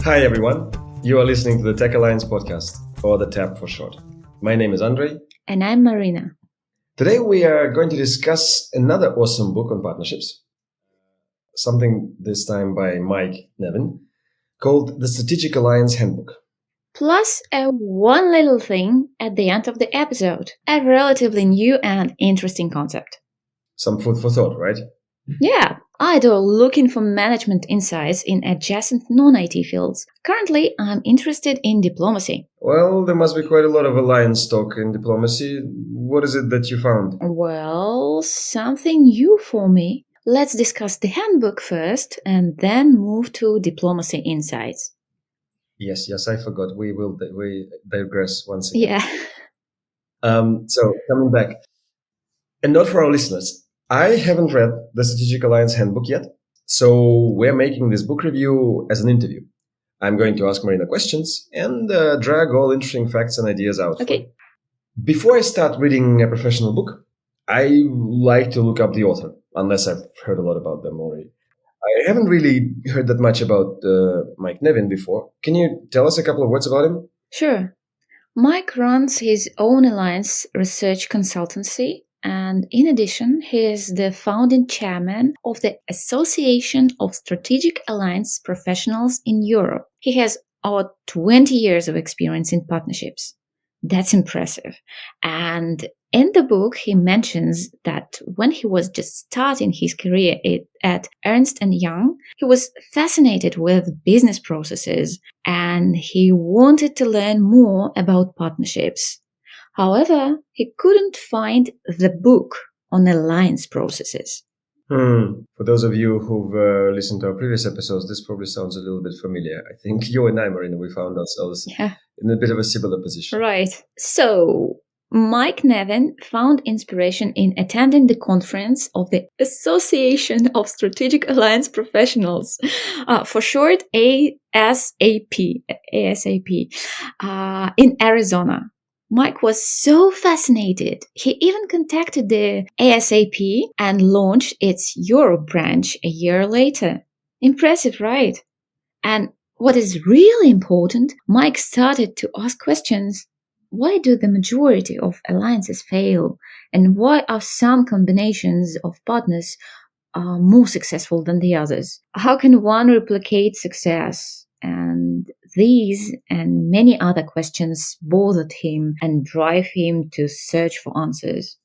Hi everyone, you are listening to the Tech Alliance podcast, or the TAP for short. My name is Andrei. And I'm Marina. Today we are going to discuss another awesome book on partnerships, something this time by Mike Nevin, called the Strategic Alliance Handbook. Plus one little thing at the end of the episode, a relatively new and interesting concept. Some food for thought, right? Yeah, idle looking for management insights in adjacent non-IT fields. Currently, I'm interested in diplomacy. Well, there must be quite a lot of alliance talk in diplomacy. What is it that you found? Well, something new for me. Let's discuss the handbook first and then move to diplomacy insights. Yes, I forgot. We digress once again. Yeah. So coming back, and not for our listeners, I haven't read the Strategic Alliance Handbook yet, so we're making this book review as an interview. I'm going to ask Marina questions and drag all interesting facts and ideas out. Okay. Before I start reading a professional book, I like to look up the author, unless I've heard a lot about them already. I haven't really heard that much about Mike Nevin before. Can you tell us a couple of words about him? Sure. Mike runs his own alliance research consultancy, and in addition, he is the founding chairman of the Association of Strategic Alliance Professionals in Europe. He has over 20 years of experience in partnerships. That's impressive. And in the book, he mentions that when he was just starting his career at Ernst & Young, he was fascinated with business processes and he wanted to learn more about partnerships. However, he couldn't find the book on alliance processes. For those of you who've listened to our previous episodes, this probably sounds a little bit familiar. I think you and I, Marina, we found ourselves in a bit of a similar position. Right. So, Mike Nevin found inspiration in attending the conference of the Association of Strategic Alliance Professionals, for short ASAP, in Arizona. Mike was so fascinated, he even contacted the ASAP and launched its Europe branch a year later. Impressive, right? And what is really important, Mike started to ask questions. Why do the majority of alliances fail? And why are some combinations of partners more successful than the others? How can one replicate success? And these and many other questions bothered him and drive him to search for answers.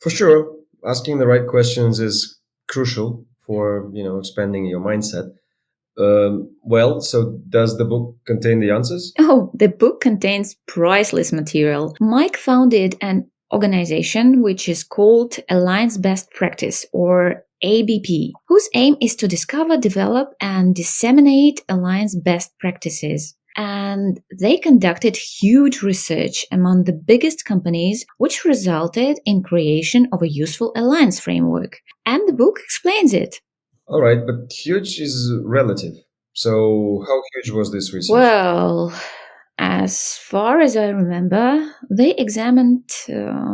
For sure, asking the right questions is crucial for expanding your mindset. So does the book contain the answers? Oh, the book contains priceless material. Mike founded an organization which is called Alliance Best Practice, or ABP, whose aim is to discover, develop, and disseminate alliance best practices. And they conducted huge research among the biggest companies, which resulted in creation of a useful alliance framework. And the book explains it. All right, but huge is relative. So how huge was this research? Well, as far as I remember, they examined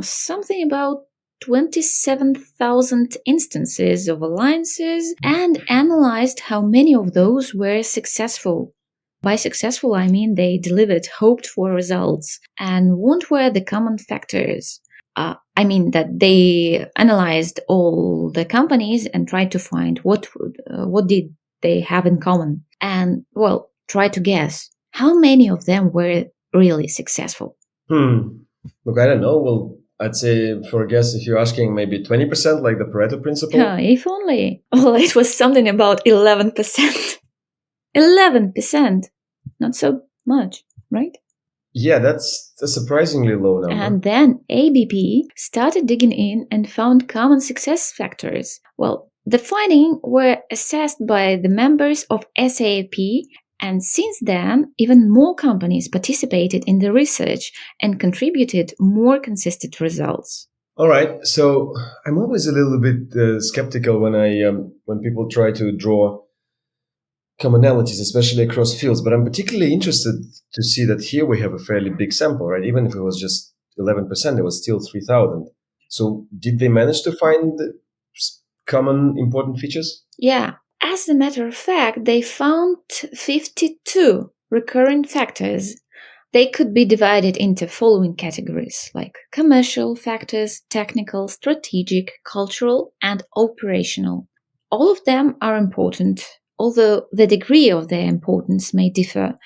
something about 27,000 instances of alliances and analyzed how many of those were successful. By successful, I mean they delivered hoped for results. And what were the common factors? I mean that they analyzed all the companies and tried to find what did they have in common. And, well, try to guess how many of them were really successful. Look, I don't know. Well, I'd say for a guess, if you're asking maybe 20%, like the Pareto principle. If only. Well, it was something about 11%. 11%. Not so much, right? Yeah, that's a surprisingly low number. And then ABP started digging in and found common success factors. Well, the findings were assessed by the members of SAP, and since then, even more companies participated in the research and contributed more consistent results. All right, so I'm always a little bit skeptical when people try to draw commonalities, especially across fields. But I'm particularly interested to see that here we have a fairly big sample, right? Even if it was just 11%, it was still 3,000. So did they manage to find common important features? Yeah, As a matter of fact, they found 52 recurring factors. They could be divided into following categories like commercial factors, technical, strategic, cultural, and operational. All of them are important, although the degree of their importance may differ.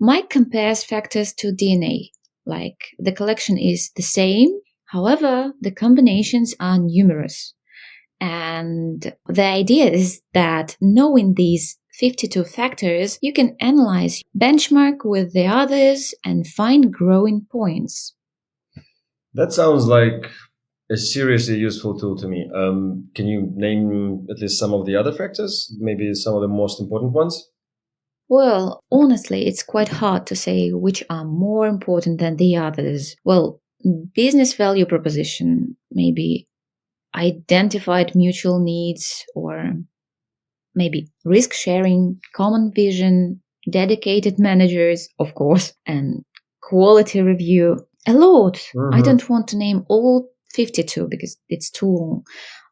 Mike compares factors to DNA, like the collection is the same, however, the combinations are numerous. And the idea is that knowing these 52 factors, you can analyze, benchmark with the others, and find growing points. That sounds like a seriously useful tool to me. Can you name at least some of the other factors? Maybe some of the most important ones? Well, honestly, it's quite hard to say which are more important than the others. Well, business value proposition, maybe identified mutual needs, or maybe risk sharing, common vision, dedicated managers, of course, and quality review. A lot. I Mm-hmm. don't want to name all 52 because it's too long.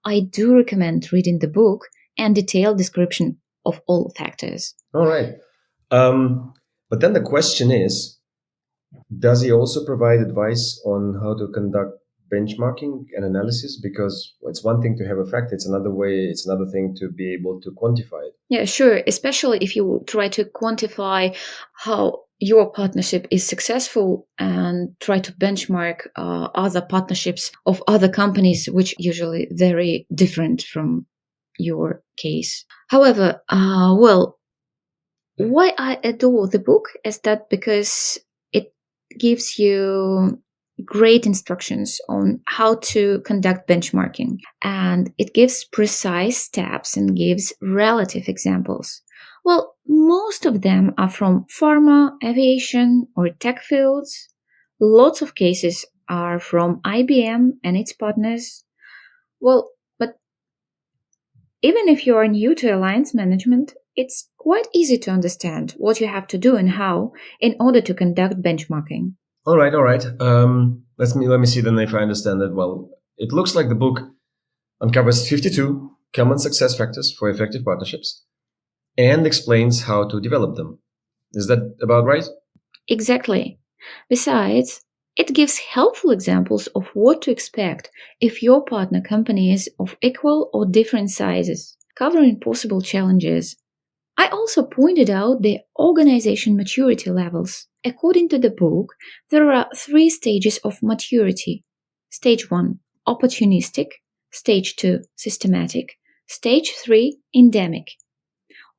I do recommend reading the book and detailed description of all factors. All right. But then the question is, does he also provide advice on how to conduct benchmarking and analysis? Because it's one thing to have a fact, it's another thing to be able to quantify it. Yeah, sure. Especially if you try to quantify how your partnership is successful and try to benchmark other partnerships of other companies, which usually very different from your case. However, why I adore the book is that because it gives you great instructions on how to conduct benchmarking, and it gives precise steps and gives relative examples. Well, most of them are from pharma, aviation, or tech fields. Lots of cases are from IBM and its partners. Well, but even if you are new to alliance management, it's quite easy to understand what you have to do and how in order to conduct benchmarking. All right, all right. Let me see then if I understand that well. It looks like the book uncovers 52 common success factors for effective partnerships and explains how to develop them. Is that about right? Exactly. Besides, it gives helpful examples of what to expect if your partner company is of equal or different sizes, covering possible challenges. I also pointed out the organization maturity levels. According to the book, there are three stages of maturity. Stage 1, opportunistic. Stage 2, systematic. Stage 3, endemic.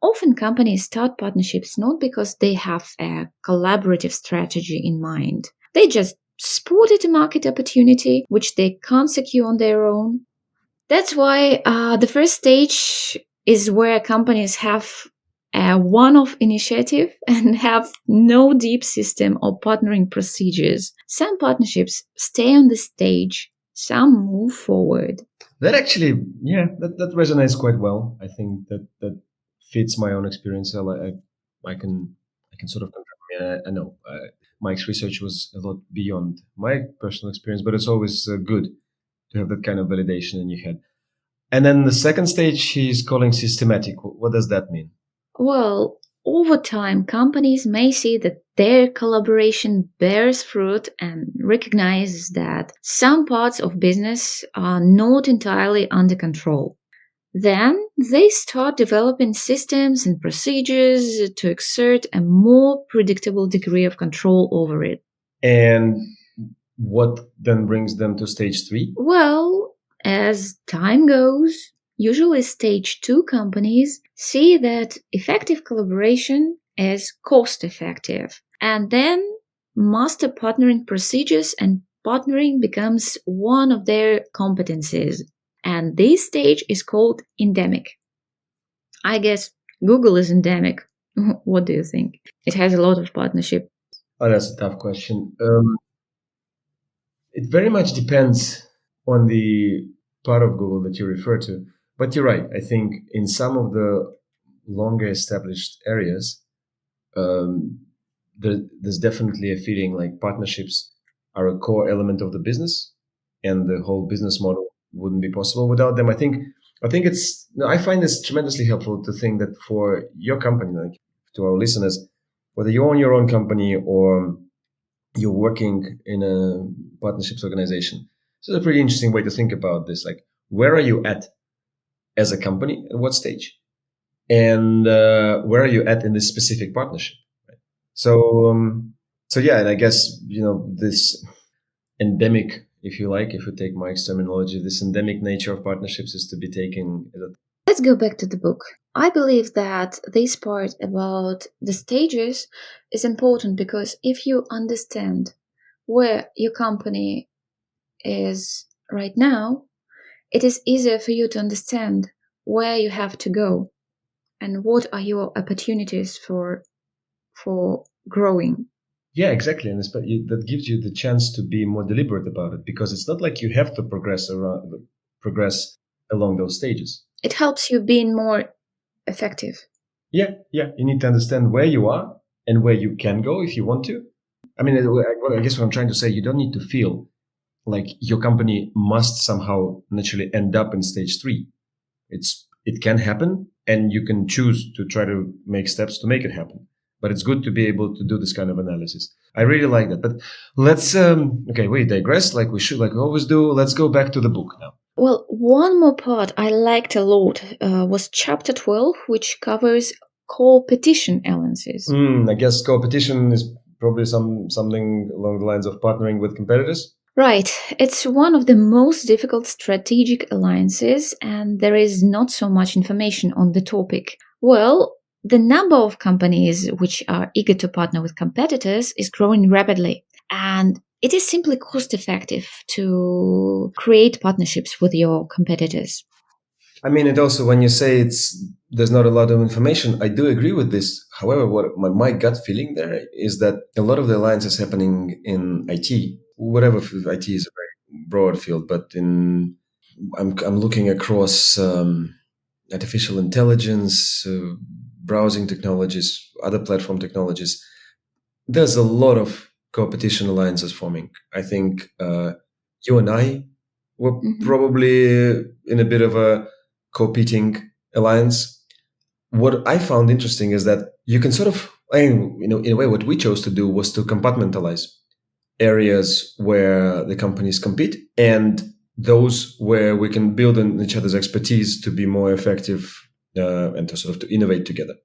Often companies start partnerships not because they have a collaborative strategy in mind. They just spotted a market opportunity which they can't secure on their own. That's why the first stage is where companies have a one off initiative and have no deep system or partnering procedures. Some partnerships stay on the stage, some move forward. That actually, yeah, that resonates quite well. I think that fits my own experience. I can sort of confirm. Yeah, I know Mike's research was a lot beyond my personal experience, but it's always good to have that kind of validation in your head. And then the second stage he's calling systematic. What does that mean? Well, over time, companies may see that their collaboration bears fruit and recognize that some parts of business are not entirely under control. Then they start developing systems and procedures to exert a more predictable degree of control over it. And what then brings them to stage three? Well, as time goes, usually stage 2 companies see that effective collaboration is cost effective. And then master partnering procedures and partnering becomes one of their competencies. And this stage is called endemic. I guess Google is endemic. What do you think? It has a lot of partnership. Oh, that's a tough question. It very much depends on the part of Google that you refer to. But you're right. I think in some of the longer established areas, um, there's definitely a feeling like partnerships are a core element of the business, and the whole business model wouldn't be possible without them. I think I think I find this tremendously helpful to think that for your company, like to our listeners, whether you own your own company or you're working in a partnerships organization, this is a pretty interesting way to think about this. Like, where are you at as a company? At what stage? And where are you at in this specific partnership? So, so yeah, and I guess this endemic, if you like, if you take Mike's terminology, this endemic nature of partnerships is to be taken. Let's go back to the book. I believe that this part about the stages is important because if you understand where your company is right now, it is easier for you to understand where you have to go and what are your opportunities for growing. Yeah, exactly, and that gives you the chance to be more deliberate about it because it's not like you have to progress along those stages. It helps you being more effective. Yeah, you need to understand where you are and where you can go if you want to. I mean, I guess what I'm trying to say, you don't need to feel like your company must somehow naturally end up in stage 3. It can happen, and you can choose to try to make steps to make it happen. But it's good to be able to do this kind of analysis. I really like that. But let's okay, we digress like we should, like we always do. Let's go back to the book now. Well, one more part I liked a lot was chapter 12, which covers co-opetition alliances. I guess co-opetition is probably something along the lines of partnering with competitors. Right, it's one of the most difficult strategic alliances, and there is not so much information on the topic. Well, the number of companies which are eager to partner with competitors is growing rapidly, and it is simply cost effective to create partnerships with your competitors. I mean, and also when you say there's not a lot of information, I do agree with this. However, what my gut feeling there is that a lot of the alliance is happening in IT. Whatever IT is a very broad field, but I'm looking across artificial intelligence, browsing technologies, other platform technologies. There's a lot of competition alliances forming. I think you and I were probably in a bit of a competing alliance. What I found interesting is that you can sort of, in a way, what we chose to do was to compartmentalize areas where the companies compete and those where we can build on each other's expertise to be more effective and to sort of to innovate together.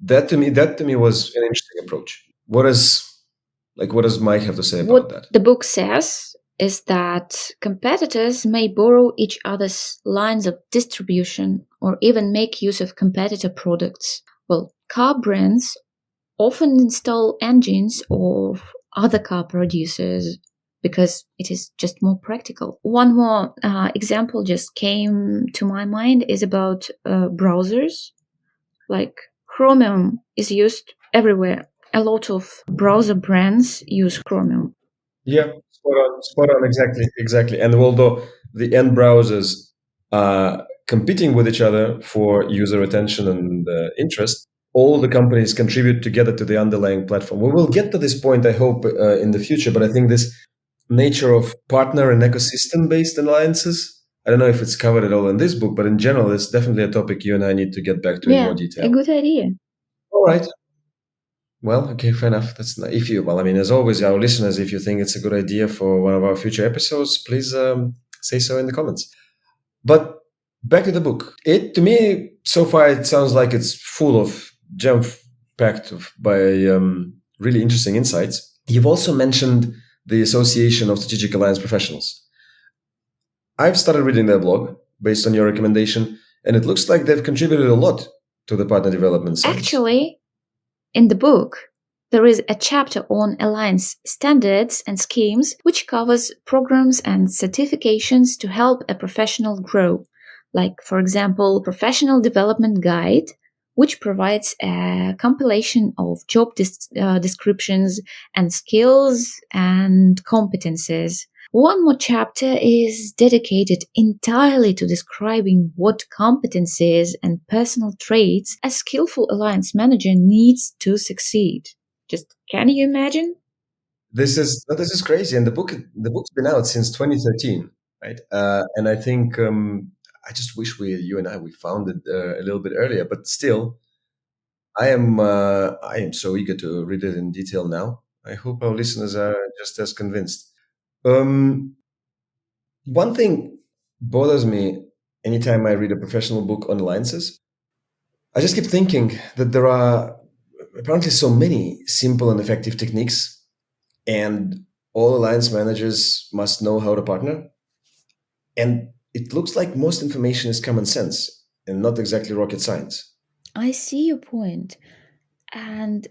That to me was an interesting approach. What does Mike have to say about What that? the book says is that competitors may borrow each other's lines of distribution or even make use of competitor products. Well, car brands often install engines of other car producers because it is just more practical. One more example just came to my mind is about browsers. Like Chromium is used everywhere. A lot of browser brands use Chromium. Yeah, spot on, exactly. And although the end browsers are competing with each other for user attention and interest, all the companies contribute together to the underlying platform. We will get to this point, I hope, in the future. But I think this nature of partner and ecosystem-based alliances. I don't know if it's covered at all in this book, but in general, it's definitely a topic you and I need to get back to in more Yeah, a detail. good idea. All right. Well, okay, fair enough. Well, I mean, as always, our listeners, if you think it's a good idea for one of our future episodes, please say so in the comments. But back to the book. To me, so far, it sounds like it's full of jam-packed by really interesting insights. You've also mentioned the Association of Strategic Alliance Professionals. I've started reading their blog based on your recommendation, and it looks like they've contributed a lot to the partner development science. Actually, in the book, there is a chapter on alliance standards and schemes which covers programs and certifications to help a professional grow. Like, for example, Professional Development Guide, which provides a compilation of job descriptions and skills and competences. One more chapter is dedicated entirely to describing what competencies and personal traits a skillful alliance manager needs to succeed. Just can you imagine? This is crazy, and the book's been out since 2013, right? And I think I just wish you and we found it a little bit earlier. But still, I am so eager to read it in detail now. I hope our listeners are just as convinced. Um, One thing bothers me anytime I read a professional book on alliances. I just keep thinking that there are apparently so many simple and effective techniques, and all alliance managers must know how to partner. And it looks like most information is common sense and not exactly rocket science. I see your point. And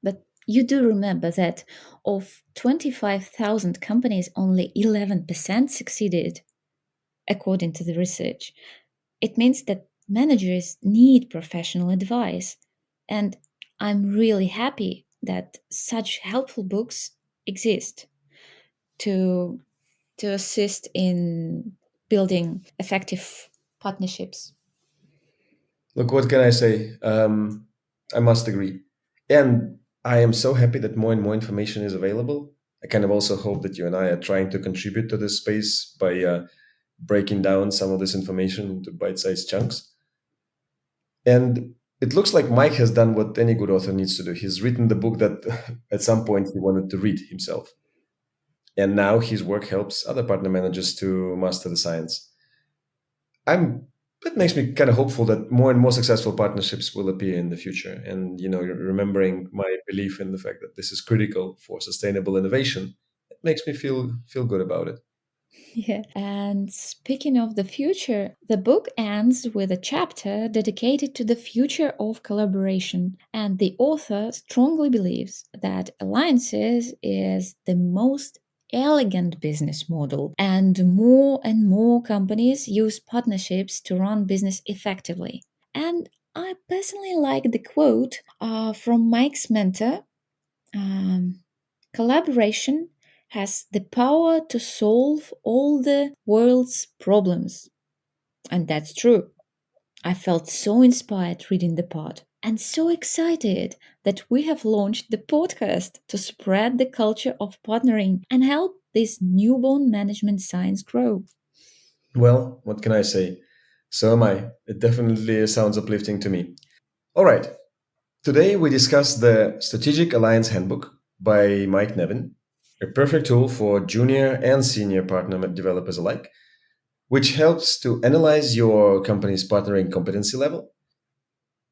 but you do remember that of 25,000 companies, only 11% succeeded, according to the research. It means that managers need professional advice. And I'm really happy that such helpful books exist to to assist in building effective partnerships. Look, what can I say? I must agree. And I am so happy that more and more information is available. I kind of also hope that you and I are trying to contribute to this space by breaking down some of this information into bite sized chunks. And it looks like Mike has done what any good author needs to do. He's written the book that at some point he wanted to read himself. And now his work helps other partner managers to master the science. I'm That makes me kind of hopeful that more and more successful partnerships will appear in the future. And remembering my belief in the fact that this is critical for sustainable innovation, it makes me feel good about it. Yeah. And speaking of the future, the book ends with a chapter dedicated to the future of collaboration. And the author strongly believes that alliances is the most elegant business model, and more companies use partnerships to run business effectively. And I personally like the quote from Mike's mentor. Um, Collaboration has the power to solve all the world's problems. And that's true. I felt so inspired reading the part and so excited that we have launched the podcast to spread the culture of partnering and help this newborn management science grow. Well, what can I say? So am I. It definitely sounds uplifting to me. All right. Today we discuss the Strategic Alliance Handbook by Mike Nevin, a perfect tool for junior and senior partner developers alike, which helps to analyze your company's partnering competency level,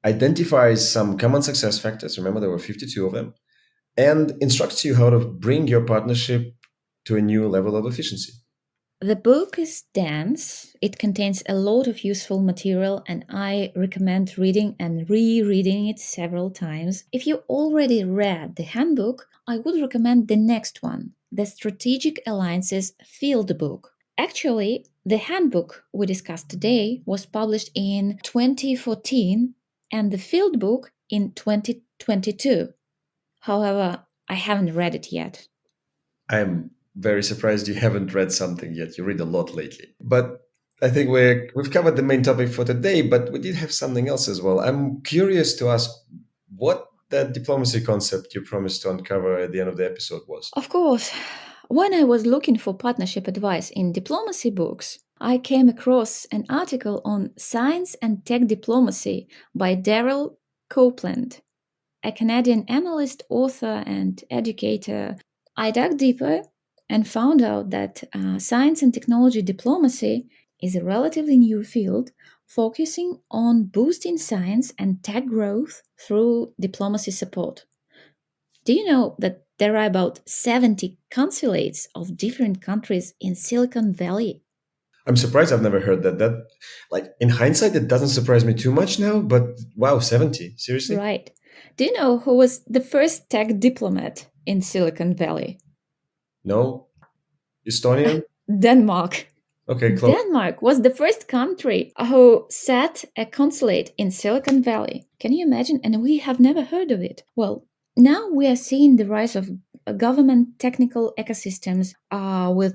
identifies some common success factors, remember there were 52 of them, and instructs you how to bring your partnership to a new level of efficiency. The book is dense, it contains a lot of useful material, and I recommend reading and rereading it several times. If you already read the handbook, I would recommend the next one, the Strategic Alliances Field Book. Actually, the handbook we discussed today was published in 2014 and the field book in 2022. However, I haven't read it yet. I'm very surprised you haven't read something yet. You read a lot lately. But I think we've covered the main topic for today, but we did have something else as well. I'm curious to ask what that diplomacy concept you promised to uncover at the end of the episode was. Of course, when I was looking for partnership advice in diplomacy books, I came across an article on Science and Tech Diplomacy by Daryl Copeland, a Canadian analyst, author, and educator. I dug deeper and found out that science and technology diplomacy is a relatively new field focusing on boosting science and tech growth through diplomacy support. Do you know that there are about 70 consulates of different countries in Silicon Valley? I'm surprised I've never heard that. Like, in hindsight, it doesn't surprise me too much now, but wow, 70. Seriously? Right. Do you know who was the first tech diplomat in Silicon Valley? No? Estonian? Denmark. Okay, close. Denmark was the first country who set a consulate in Silicon Valley. Can you imagine? And we have never heard of it. Well, now we are seeing the rise of government technical ecosystems with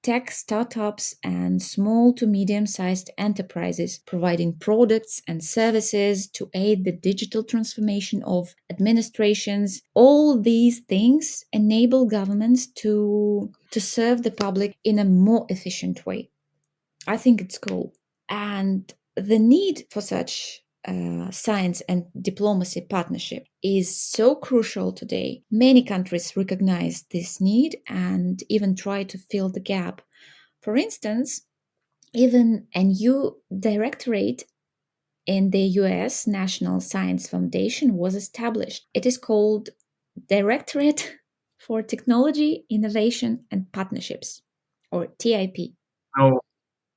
tech startups and small to medium sized enterprises providing products and services to aid the digital transformation of administrations. All these things enable governments to serve the public in a more efficient way. I think it's cool. And the need for such science and diplomacy partnership is so crucial today. Many countries recognize this need and even try to fill the gap. For instance, even a new directorate in the US National Science Foundation was established. It is called Directorate for Technology, Innovation and Partnerships, or TIP. No,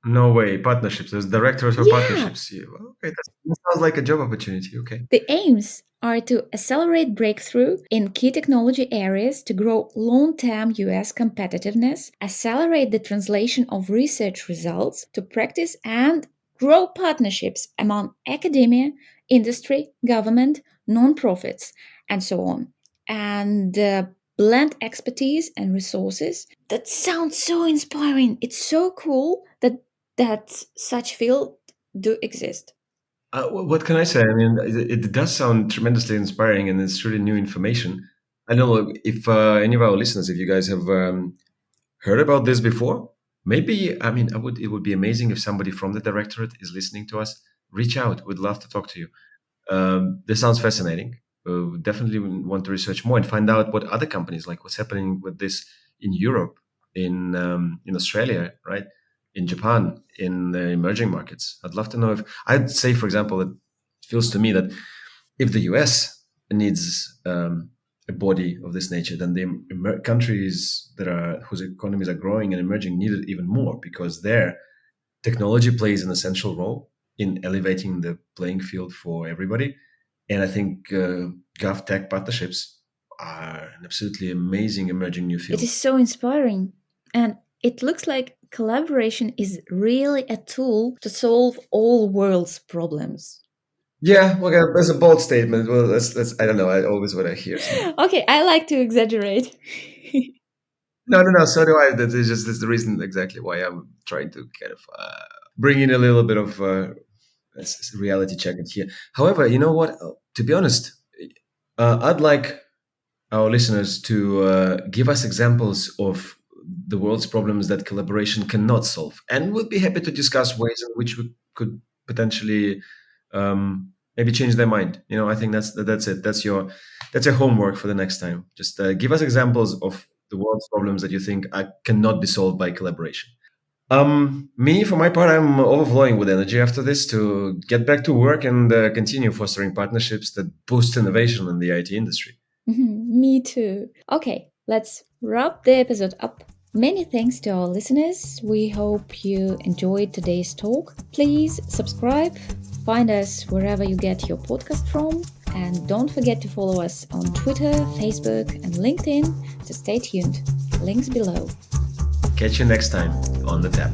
no way. Partnerships. There's directors for Yeah, partnerships. Yeah, okay, that sounds like a job opportunity. Okay. the aims are to accelerate breakthrough in key technology areas to grow long term US competitiveness, accelerate the translation of research results to practice, and grow partnerships among academia, industry, government, nonprofits, and so on. And blend expertise and resources. That sounds so inspiring. It's so cool that such fields do exist. What can I say? I mean, it does sound tremendously inspiring, and it's really new information. I don't know if any of our listeners, if you guys have heard about this before. Maybe, I mean, it would be amazing if somebody from the directorate is listening to us. Reach out. We'd love to talk to you. This sounds fascinating. Definitely want to research more and find out what other companies, like what's happening with this in Europe, in Australia, right, in Japan, in the emerging markets. I'd love to know if I'd say, for example, it feels to me that if the US needs a body of this nature, then the countries that are whose economies are growing and emerging need it even more because their technology plays an essential role in elevating the playing field for everybody. And I think GovTech partnerships are an absolutely amazing emerging new It field. is so inspiring. And it looks like collaboration is really a tool to solve all world's problems. Yeah, okay, that's a bold statement. Well, that's I don't know. I always what I hear. So Okay, I like to exaggerate. no, no, no. So do I. That is just that's the reason exactly why I'm trying to kind of bring in a little bit of reality check it here. However, you know what? To be honest, I'd like our listeners to give us examples of the world's problems that collaboration cannot solve, and we'll be happy to discuss ways in which we could potentially maybe change their mind. You know, I think that's it. That's your homework for the next time. Just give us examples of the world's problems that you think cannot be solved by collaboration. Me, for my part, I'm overflowing with energy after this to get back to work and continue fostering partnerships that boost innovation in the IT industry. Me too. Okay, let's wrap the episode up. Many thanks to our listeners. We hope you enjoyed today's talk. Please subscribe, find us wherever you get your podcast from, and don't forget to follow us on Twitter, Facebook, and LinkedIn to stay tuned. Links below. Catch you next time on the tap.